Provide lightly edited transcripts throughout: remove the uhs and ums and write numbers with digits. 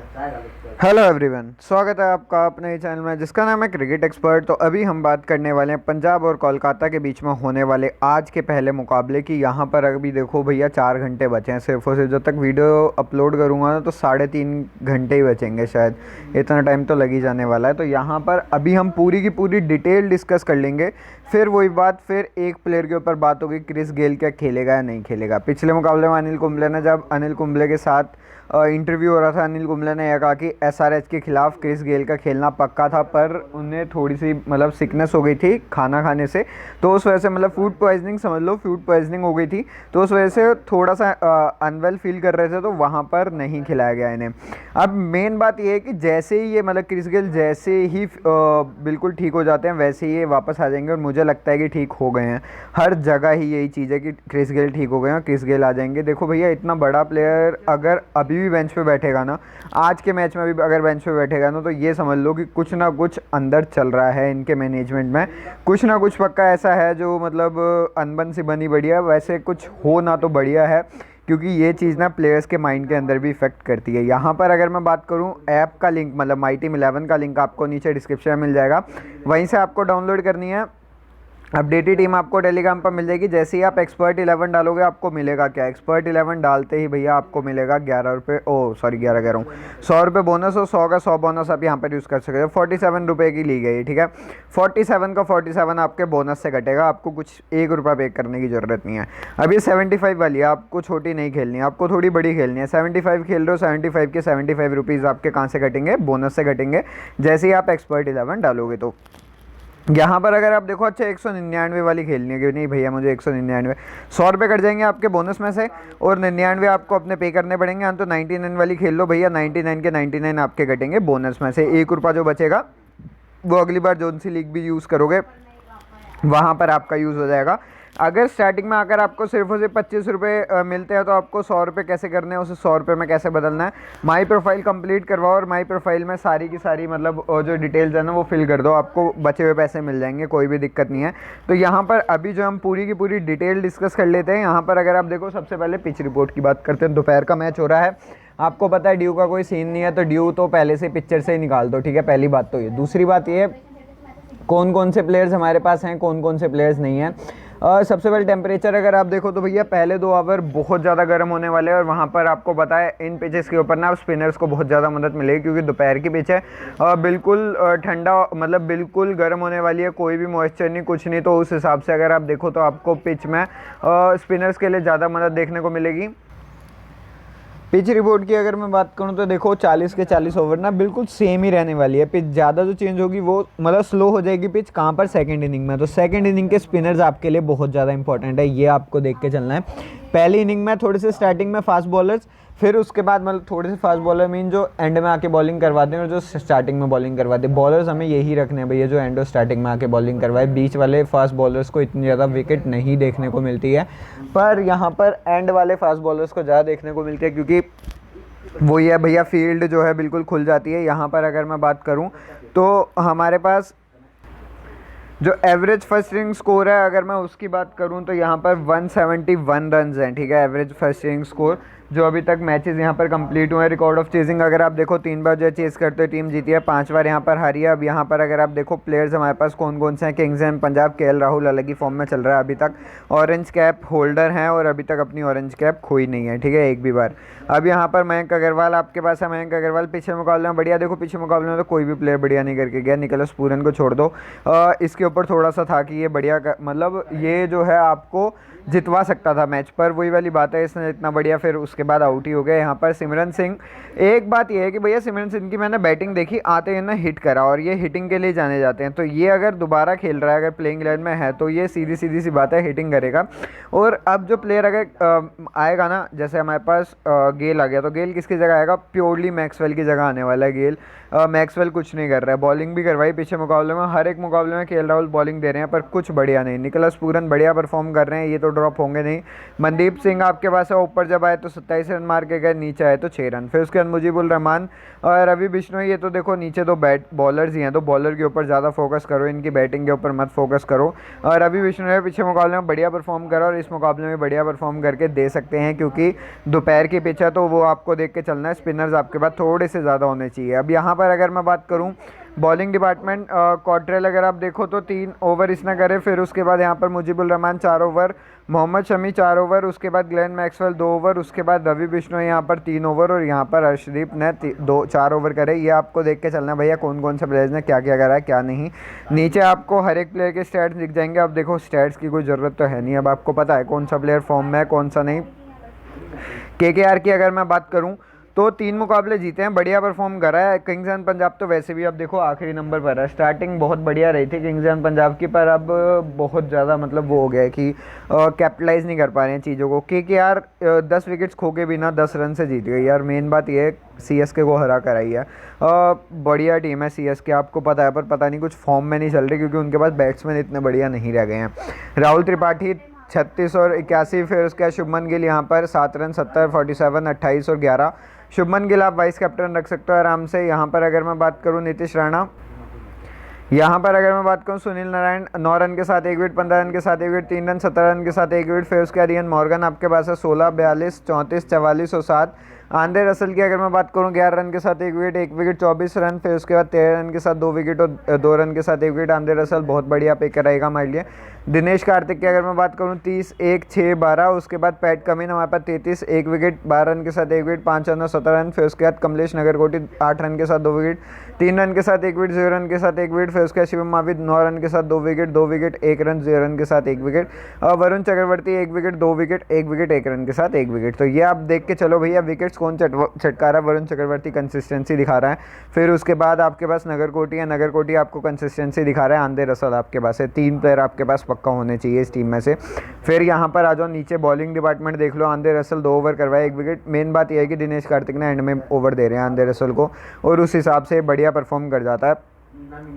Hello everyone, स्वागत है आपका अपने ही चैनल में जिसका नाम है क्रिकेट एक्सपर्ट। तो अभी हम बात करने वाले हैं पंजाब और कोलकाता के बीच में होने वाले आज के पहले मुकाबले की। यहाँ पर अभी देखो भैया 4 घंटे बचे हैं सिर्फ और सिर्फ। जब तक वीडियो अपलोड करूँगा ना तो 3.5 घंटे ही बचेंगे शायद, इतना टाइम तो लग ही जाने वाला है। तो यहाँ पर अभी हम पूरी की पूरी डिटेल डिस्कस कर लेंगे। फिर वही बात, फिर एक प्लेयर के ऊपर बात होगी, क्रिस गेल क्या खेलेगा या नहीं खेलेगा। पिछले मुकाबले में अनिल कुंबले ने, जब अनिल कुंबले के साथ इंटरव्यू हो रहा था, अनिल कुंबले ने यह कहा कि एसआरएच के खिलाफ क्रिस गेल का खेलना पक्का था, पर उन्हें थोड़ी सी मतलब सिकनेस हो गई थी खाना खाने से, तो उस वजह से मतलब फूड पॉइजनिंग समझ लो, फूड पॉइजनिंग हो गई थी, तो उस वजह से थोड़ा सा अनवेल फील कर रहे थे, तो वहाँ पर नहीं खिलाया गया इन्हें। अब मेन बात यह है कि जैसे ही ये मतलब क्रिस गेल जैसे ही बिल्कुल ठीक हो जाते हैं वैसे ही ये वापस आ जाएंगे, और मुझे लगता है कि ठीक हो गए हैं। हर जगह ही यही चीज़ है कि क्रिस गेल ठीक हो गए हैं, क्रिस गेल आ जाएंगे। देखो भैया, इतना बड़ा प्लेयर अगर अभी भी बेंच पे बैठेगा ना, आज के मैच में भी अगर बेंच पे बैठेगा ना, तो ये समझ लो कि कुछ ना कुछ अंदर चल रहा है इनके मैनेजमेंट में, कुछ ना कुछ पक्का ऐसा है जो मतलब अनबन सी बनी बढ़िया। वैसे कुछ हो ना तो बढ़िया है, क्योंकि ये चीज़ ना प्लेयर्स के माइंड के अंदर भी इफेक्ट करती है। यहाँ पर अगर मैं बात करूँ, ऐप का लिंक मतलब माई टीम 11 का लिंक आपको नीचे डिस्क्रिप्शन में मिल जाएगा, वहीं से आपको डाउनलोड करनी है। अपडेटेड टीम आपको टेलीग्राम पर मिल जाएगी। जैसे ही आप एक्सपर्ट 11 डालोगे, आपको मिलेगा क्या, एक्सपर्ट 11 डालते ही भैया आपको मिलेगा 11 रुपये, 11 कह रहा हूँ, 100 रुपये बोनस, और 100 का 100 बोनस आप यहाँ पर यूज़ कर सकते हो। 47 रुपये की ली गई, ठीक है। 47 का 47 आपके बोनस से कटेगा, आपको कुछ 1 रुपया पे करने की ज़रूरत नहीं है। अभी 75 वाली है, आपको छोटी नहीं खेलनी है, आपको थोड़ी बड़ी खेलनी है। 75 खेल रहे हो, 75 के 75 रुपीज़ आपके कहाँ से कटेंगे, बोनस से कटेंगे, जैसे ही आप एक्सपर्ट 11 डालोगे। तो यहाँ पर अगर आप देखो, अच्छा 199 वाली खेलनी है कि नहीं भैया, मुझे 199, 100 रुपये कट जाएंगे आपके बोनस में से, और 99 आपको अपने पे करने पड़ेंगे। हम तो 99 वाली खेल लो भैया, 99 के 99 आपके कटेंगे बोनस में से। 1 रुपया जो बचेगा वो अगली बार जोन सी लीग भी यूज़ करोगे वहाँ पर आपका यूज़ हो जाएगा। अगर स्टार्टिंग में अगर आपको सिर्फ और सिर्फ 25 रुपये मिलते हैं, तो आपको 100 रुपये कैसे करने हैं, उसे 100 रुपये में कैसे बदलना है। माई प्रोफाइल कंप्लीट करवाओ, और माई प्रोफाइल में सारी की सारी मतलब जो डिटेल्स है ना वो फिल कर दो, आपको बचे हुए पैसे मिल जाएंगे, कोई भी दिक्कत नहीं है। तो यहाँ पर अभी जो हम पूरी की पूरी डिटेल डिस्कस कर लेते हैं। यहाँ पर अगर आप देखो, सबसे पहले पिच रिपोर्ट की बात करते हैं। दोपहर का मैच हो रहा है, आपको पता है ड्यू का कोई सीन नहीं है, तो ड्यू तो पहले से पिक्चर से ही निकाल दो, ठीक है। पहली बात तो ये। दूसरी बात ये, कौन कौन से प्लेयर्स हमारे पास हैं, कौन कौन से प्लेयर्स नहीं हैं। सबसे पहले टेम्परेचर अगर आप देखो तो भैया पहले 2 ओवर बहुत ज़्यादा गर्म होने वाले हैं, और वहाँ पर आपको पता है इन पिचेस के ऊपर ना स्पिनर्स को बहुत ज़्यादा मदद मिलेगी, क्योंकि दोपहर की पिच है। बिल्कुल ठंडा मतलब बिल्कुल गर्म होने वाली है, कोई भी मॉइस्चर नहीं, कुछ नहीं। तो उस हिसाब से अगर आप देखो तो आपको पिच में स्पिनर्स के लिए ज़्यादा मदद देखने को मिलेगी। पिच रिपोर्ट की अगर मैं बात करूं तो देखो 40 के 40 ओवर ना बिल्कुल सेम ही रहने वाली है। पिच ज़्यादा जो चेंज होगी वो मतलब स्लो हो जाएगी पिच, कहाँ पर, सेकंड इनिंग में। तो सेकंड इनिंग के स्पिनर्स आपके लिए बहुत ज़्यादा इंपॉर्टेंट है, ये आपको देख के चलना है। पहली इनिंग में थोड़े से स्टार्टिंग में फास्ट बॉलर्स, फिर उसके बाद मतलब थोड़े से फास्ट बॉलर मीन जो एंड में आके बॉलिंग करवाते हैं, और जो स्टार्टिंग में बॉलिंग करवाते हैं। बॉलर्स हमें यही रखने हैं भैया, जो एंड और स्टार्टिंग में आके बॉलिंग करवाए। बीच वाले फास्ट बॉलर्स को इतनी ज़्यादा विकेट नहीं देखने को मिलती है, पर यहाँ पर एंड वाले फास्ट बॉलर्स को ज़्यादा देखने को मिलती है, क्योंकि वो ये भैया फील्ड जो है बिल्कुल खुल जाती है। यहाँ पर अगर मैं बात करूँ तो हमारे पास जो एवरेज फर्स्ट इनिंग स्कोर है, अगर मैं उसकी बात करूं तो यहाँ पर 171 रन्स हैं, ठीक है, एवरेज फर्स्ट इनिंग स्कोर जो अभी तक मैचेस यहाँ पर कंप्लीट हुए हैं। रिकॉर्ड ऑफ चेजिंग अगर आप देखो, 3 बार जो चेस करते हुए टीम जीती है, 5 बार यहाँ पर हारी है। अब यहाँ पर अगर आप देखो प्लेयर्स हमारे पास कौन कौन से हैं, Kings and Punjab, KL Rahul अलग ही फॉर्म में चल रहा है अभी तक, ऑरेंज कैप होल्डर हैं, और अभी तक अपनी ऑरेंज कैप खोई नहीं है, ठीक है, एक भी बार। अब यहाँ पर मयंक अग्रवाल आपके पास है। मयंक अग्रवाल पिछले मुकाबले में बढ़िया, देखो पिछले मुकाबले में तो कोई भी प्लेयर बढ़िया नहीं करके गया, निकोलस पूरन को छोड़ दो। इसके ऊपर थोड़ा सा था कि ये बढ़िया मतलब ये जो है आपको जितवा सकता था मैच, पर वही वाली बात है, इसने इतना बढ़िया फिर उसके बाद आउट ही हो गया। यहाँ पर सिमरन सिंह, एक बात ये है कि भैया सिमरन सिंह की मैंने बैटिंग देखी, आते ही ना हिट करा, और ये हिटिंग के लिए जाने जाते हैं। तो ये अगर दोबारा खेल रहा है, अगर प्लेइंग 11 में है, तो ये सीधी सीधी सी बात है, हिटिंग करेगा। और अब जो प्लेयर अगर आएगा ना, जैसे हमारे पास गेल आ गया, तो गेल किसकी जगह आएगा, प्योरली मैक्सवेल की जगह आने वाला है गेल। मैक्सवेल कुछ नहीं कर रहा है, बॉलिंग भी करवाई पीछे मुकाबले में, हर एक मुकाबले में केएल राहुल बॉलिंग दे रहे हैं, पर कुछ बढ़िया नहीं। निकोलस पूरन बढ़िया परफॉर्म कर रहे हैं, ये तो ड्रॉप होंगे नहीं। मनदीप सिंह आपके पास है, ऊपर जब आए तो 27 रन मार के गए, नीचे आए तो 6 रन। फिर उसके बाद मुजीबुर रहमान और रवि बिश्नोई, ये तो देखो नीचे दो बैट बॉलर्स ही हैं, तो बॉलर के ऊपर ज़्यादा फोकस करो, इनकी बैटिंग के ऊपर मत फोकस करो। और रवि बिश्नोई पिछले मुकाबले में बढ़िया परफॉर्म करा और इस मुकाबले में बढ़िया परफॉर्म करके दे सकते हैं, क्योंकि दोपहर की पिच है तो वो आपको देख के चलना है। स्पिनर्स आपके पास थोड़े से ज़्यादा होने चाहिए। अब यहाँ पर अगर मैं बात करूँ बॉलिंग डिपार्टमेंट, कॉट्रेल अगर आप देखो तो 3 ओवर इसने करे। फिर उसके बाद यहाँ पर मुजीबुर रहमान 4 ओवर, मोहम्मद शमी 4 ओवर, उसके बाद ग्लेन मैक्सवेल 2 ओवर, उसके बाद रवि बिश्नोई यहाँ पर 3 ओवर और यहाँ पर अर्शदीप ने 4 ओवर करे। ये आपको देख के चलना भैया कौन कौन से प्लेयर्स ने क्या क्या करा है क्या नहीं। नीचे आपको हर एक प्लेयर के स्टैट्स दिख जाएंगे। अब देखो स्टैट्स की कोई ज़रूरत तो है नहीं, अब आपको पता है कौन सा प्लेयर फॉर्म में है कौन सा नहीं। केकेआर की अगर मैं बात करूँ तो 3 मुकाबले जीते हैं, बढ़िया परफॉर्म करा है। किंग्स एंड पंजाब तो वैसे भी अब देखो आखिरी नंबर पर है। स्टार्टिंग बहुत बढ़िया रही थी किंग्स एंड पंजाब की, पर अब बहुत ज़्यादा मतलब वो हो गया है कि कैपिटलाइज नहीं कर पा रहे हैं चीज़ों को। केकेआर 10 विकेट्स खो के बिना 10 रन से जीत गई यार। मेन बात ये है सीएसके को हरा कर आई है। बढ़िया टीम है सीएसके, आपको पता है, पर पता नहीं कुछ फॉर्म में नहीं चल रही क्योंकि उनके पास बैट्समैन इतने बढ़िया नहीं रह गए हैं। राहुल त्रिपाठी 36 और 81। फिर उसके बाद शुभमन गिल यहाँ पर 7 रन 70, 47, 28 और 11। शुभमन गिल आप वाइस कैप्टन रख सकते हो आराम से। यहाँ पर अगर मैं बात करूँ नीतीश राणा, यहाँ पर अगर मैं बात करूँ सुनील नारायण 9 रन के साथ 1 विकेट, 15 रन के साथ 1 विकेट, 3 रन 17 रन के साथ 1 विकेट। फिर उसके बाद इयन मॉर्गन आपके पास है 16, 42, 34, 44 और 7। आंद्रे रसल की अगर मैं बात करूँ 11 रन के साथ 1 विकेट, 1 विकेट 24 रन। फिर उसके बाद 13 रन के साथ 2 विकेट और 2 रन के साथ 1 विकेट। आंद्रे रसल बहुत बढ़िया पिक रहेगा हमारे लिए। दिनेश कार्तिक की अगर मैं बात करूँ 30, 1, 6, 12। उसके बाद पैट कमिंस हमारे पास 33, 1 विकेट, 12 रन के साथ 1 विकेट, 5 रन और 17 रन। फिर उसके बाद कमलेश नगरकोटी 8 रन के साथ 2 विकेट, 3 रन के साथ 1 विकेट, 0 रन के साथ 1 विकेट। फिर उसके बाद शिवम मावी 9 रन के साथ 2 विकेट, 2 विकेट, 1 रन, 0 रन के साथ 1 विकेट। और Varun Chakravarthy 1 wicket, 2 wicket, 1 wicket, 1 run के साथ 1 विकेट। तो ये आप देख के चलो भैया विकेट्स कौन चटका रहा है। वरुण चक्रवर्ती कंसिस्टेंसी दिखा रहा है। फिर उसके बाद आपके पास नगरकोटी है, नगरकोटी आपको कंसिस्टेंसी दिखा रहा है। आंद्रे रसल आपके पास है। 3 प्लेयर आपके पास पक्का होने चाहिए इस टीम में से। फिर यहाँ पर आ जाओ नीचे बॉलिंग डिपार्टमेंट देख लो। आंद्रे रसल 2 ओवर करवाए 1 विकेट। मेन बात यह है कि दिनेश कार्तिक ने एंड में ओवर दे रहे हैं आंद्रे रसल को और उस हिसाब से बढ़िया परफॉर्म कर जाता है।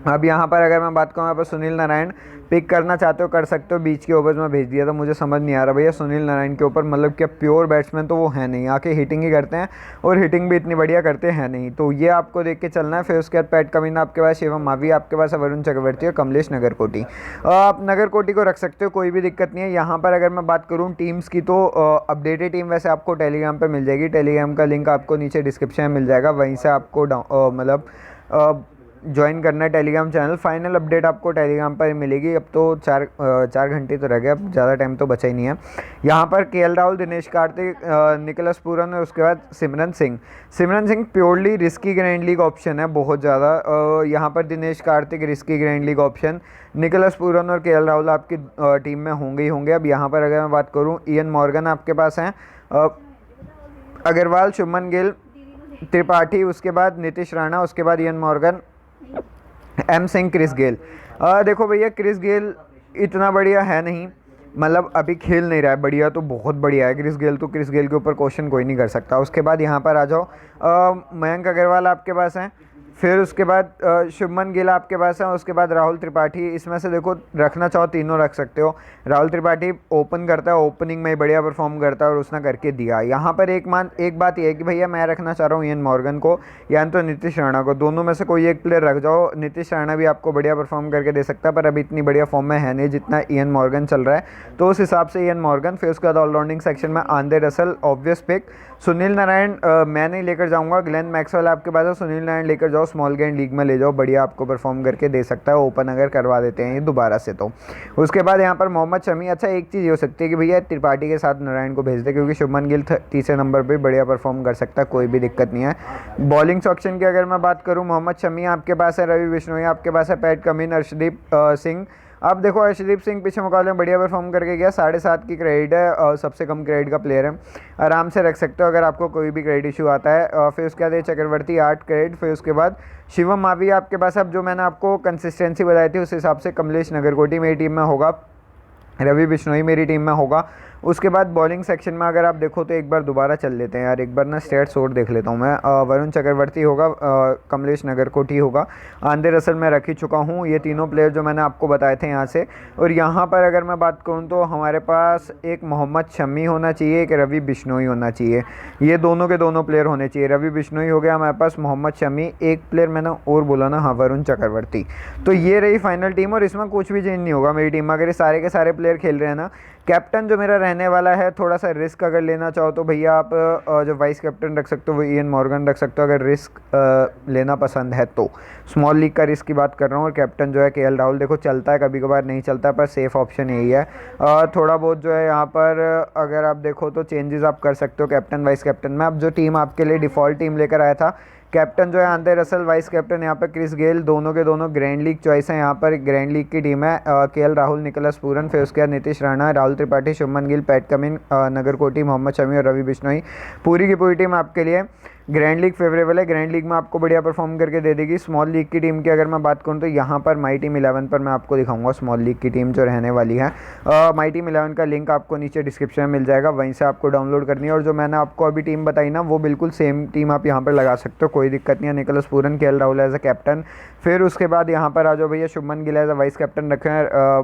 अब यहाँ पर अगर मैं बात करूँ यहाँ पर सुनील नारायण पिक करना चाहते हो कर सकते हो। बीच के ओवर्स में भेज दिया था, मुझे समझ नहीं आ रहा भैया सुनील नारायण के ऊपर, मतलब क्या प्योर बैट्समैन तो वो है नहीं, आके हिटिंग ही करते हैं और हिटिंग भी इतनी बढ़िया करते हैं नहीं, तो ये आपको देख के चलना है। फिर उसके बाद पैट कमिंस आपके पास, शिवम मावी आपके पास, वरुण चक्रवर्ती और कमलेश नगरकोटी। आप नगरकोटी को रख सकते हो, कोई भी दिक्कत नहीं है। यहाँ पर अगर मैं बात करूँ टीम्स की तो अपडेटेड टीम वैसे आपको टेलीग्राम पर मिल जाएगी। टेलीग्राम का लिंक आपको नीचे डिस्क्रिप्शन में मिल जाएगा, वहीं से आपको मतलब ज्वाइन करना है टेलीग्राम चैनल। फाइनल अपडेट आपको टेलीग्राम पर मिलेगी। अब तो 4 घंटे तो रह गए, अब ज़्यादा टाइम तो बचा ही नहीं है। यहाँ पर केएल राहुल, दिनेश कार्तिक, निकोलस पूरन और उसके बाद Simran Singh. Simran Singh purely risky grand league option है बहुत ज़्यादा। यहाँ पर Dinesh Karthik risky grand league option, Nicholas Pooran और केएल राहुल आपकी टीम में होंगे ही होंगे। अब यहाँ पर अगर मैं बात करूँ इयन मॉर्गन आपके पास हैं, अग्रवाल, शुभमन गिल, त्रिपाठी, उसके बाद नीतीश राणा, उसके बाद Eoin Morgan, M Singh, Chris Gayle. देखो भैया क्रिस गेल इतना बढ़िया है नहीं, मतलब अभी खेल नहीं रहा है बढ़िया, तो बहुत बढ़िया है क्रिस गेल, तो क्रिस गेल के ऊपर क्वेश्चन कोई नहीं कर सकता। उसके बाद यहाँ पर आ जाओ मयंक अग्रवाल आपके पास हैं। फिर उसके बाद शुभमन गिल आपके पास है। उसके बाद राहुल त्रिपाठी। इसमें से देखो रखना चाहो तीनों रख सकते हो। राहुल त्रिपाठी ओपन करता है, ओपनिंग में ही बढ़िया परफॉर्म करता है और उसने करके दिया। यहाँ पर एक बात यह है कि भैया मैं रखना चाह रहा हूँ इयन मॉर्गन को या तो नीतीश राणा को, दोनों में से कोई एक प्लेयर रख जाओ। नीतीश राणा भी आपको बढ़िया परफॉर्म करके दे सकता है, पर अभी इतनी बढ़िया फॉर्म में है नहीं जितना इयन मॉर्गन चल रहा है, तो उस हिसाब से इयन मॉर्गन। फिर उसके बाद ऑलराउंडिंग सेक्शन में Andre Russell obvious pick. Sunil Narine मैं नहीं लेकर जाऊँगा, ग्लेन मैक्सवेल आपके पास है, सुनील नारायण लेकर जाओ, स्मॉल गेम लीग में ले जाओ, बढ़िया आपको परफॉर्म करके दे सकता है ओपन अगर करवा देते हैं ये दोबारा से तो। उसके बाद यहाँ पर मोहम्मद शमी। अच्छा एक चीज़ ये हो सकती है कि भैया त्रिपाठी के साथ नारायण को भेज दे, क्योंकि शुभमन गिल तीसरे नंबर पे बढ़िया परफॉर्म कर सकता है, कोई भी दिक्कत नहीं है। बॉलिंग सेक्शन की अगर मैं बात करूँ, मोहम्मद शमी आपके पास है, रवि बिश्नोई आपके पास है, पैट कमिंस, अर्शदीप सिंह। अब देखो अर्शदीप सिंह पिछले मुकाबले में बढ़िया परफॉर्म करके गया, 7.5 की क्रेडिट है और सबसे कम क्रेडिट का प्लेयर है, आराम से रख सकते हो अगर आपको कोई भी क्रेडिट इशू आता है। फिर उसके बाद चक्रवर्ती 8 क्रेडिट। फिर उसके बाद शिवम मावी आपके पास। अब जो मैंने आपको कंसिस्टेंसी बताई थी उस हिसाब से कमलेश नगरकोटी मेरी टीम में होगा, रवि बिश्नोई मेरी टीम में होगा, उसके बाद बॉलिंग सेक्शन में अगर आप देखो तो एक बार दोबारा चल लेते हैं यार, एक बार ना स्टेट्स और देख लेता हूँ मैं। वरुण चक्रवर्ती होगा, कमलेश नगरकोटी होगा, आंद्रे रसल मैं रख ही चुका हूँ। ये तीनों प्लेयर जो मैंने आपको बताए थे यहाँ से। और यहाँ पर अगर मैं बात करूँ तो हमारे पास एक मोहम्मद शमी होना चाहिए, एक रवि बिश्नोई होना चाहिए। ये दोनों के दोनों प्लेयर होने चाहिए। रवि बिश्नोई हो गया हमारे पास, मोहम्मद शमी, एक प्लेयर मैंने और बोला ना, हाँ वरुण चक्रवर्ती। तो ये रही फाइनल टीम और इसमें कुछ भी चेंज नहीं होगा मेरी टीम में। अगर ये सारे के सारे प्लेयर खेल रहे हैं ना, कैप्टन जो मेरा रहने वाला है, थोड़ा सा रिस्क अगर लेना चाहो तो भैया आप जो वाइस कैप्टन रख सकते हो वो इयन मॉर्गन रख सकते हो, अगर रिस्क लेना पसंद है तो। स्मॉल लीग का रिस्क की बात कर रहा हूँ। और कैप्टन जो है केएल राहुल, देखो चलता है कभी कभार, नहीं चलता, पर सेफ ऑप्शन यही है। थोड़ा बहुत जो है यहाँ पर अगर आप देखो तो चेंजेस आप कर सकते हो कैप्टन वाइस कैप्टन में। अब जो टीम आपके लिए डिफ़ॉल्ट टीम लेकर आया था, कैप्टन जो है आंद्रे रसल, वाइस कैप्टन यहाँ पर क्रिस गेल, दोनों के दोनों ग्रैंड लीग चॉइस है। यहाँ पर ग्रैंड लीग की टीम है, केएल राहुल, निकोलस पूरन, फिर उसके बाद नीतीश राणा, राहुल त्रिपाठी, शुभमन गिल, पैट कमिंस, नगरकोटी, मोहम्मद शमी और रवि बिश्नोई। पूरी की पूरी टीम आपके लिए ग्रैंड लीग फेवरेबल है। ग्रैंड लीग में आपको बढ़िया परफॉर्म करके दे देगी। स्मॉल लीग की टीम की अगर मैं बात करूँ तो यहाँ पर माई टीम 11 पर मैं आपको दिखाऊंगा स्मॉल लीग की टीम जो रहने वाली है। माई टीम 11 का लिंक आपको नीचे डिस्क्रिप्शन में मिल जाएगा, वहीं से आपको डाउनलोड करनी है। और जो मैंने आपको अभी टीम बताई ना, वो बिल्कुल सेम टीम आप यहाँ पर लगा सकते हो, कोई दिक्कत नहीं है। Nicholas Pooran, KL Rahul as a captain, फिर उसके बाद यहाँ पर आ जाओ भैया, Shubman Gill as a vice captain रखे हैं,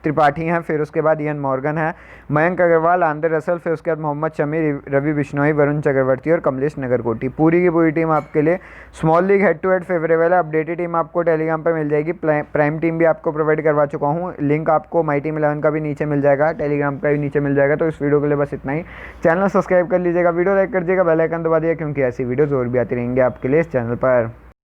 त्रिपाठी हैं, फिर उसके बाद इयन मॉर्गन है, मयंक अग्रवाल, आंद्रे रसल, फिर उसके बाद मोहम्मद शमी, रवि बिश्नोई, वरुण चक्रवर्ती और कमलेश नगरकोटी। पूरी की पूरी टीम आपके लिए small league head to head favourable है। अपडेटेड टीम आपको टेलीग्राम पर मिल जाएगी। प्राइम टीम भी आपको प्रोवाइड करवा चुका हूँ, लिंक आपको माई टीम 11 का भी नीचे मिल जाएगा, टेलीग्राम का भी नीचे मिल जाएगा। तो इस वीडियो के लिए बस इतना ही। चैनल सब्सक्राइब कर लीजिएगा, वीडियो लाइक कर दीजिएगा, बेल आइकन दबा दिएगा, क्योंकि ऐसी वीडियोज़ और भी आती रहेंगी आपके लिए इस चैनल पर।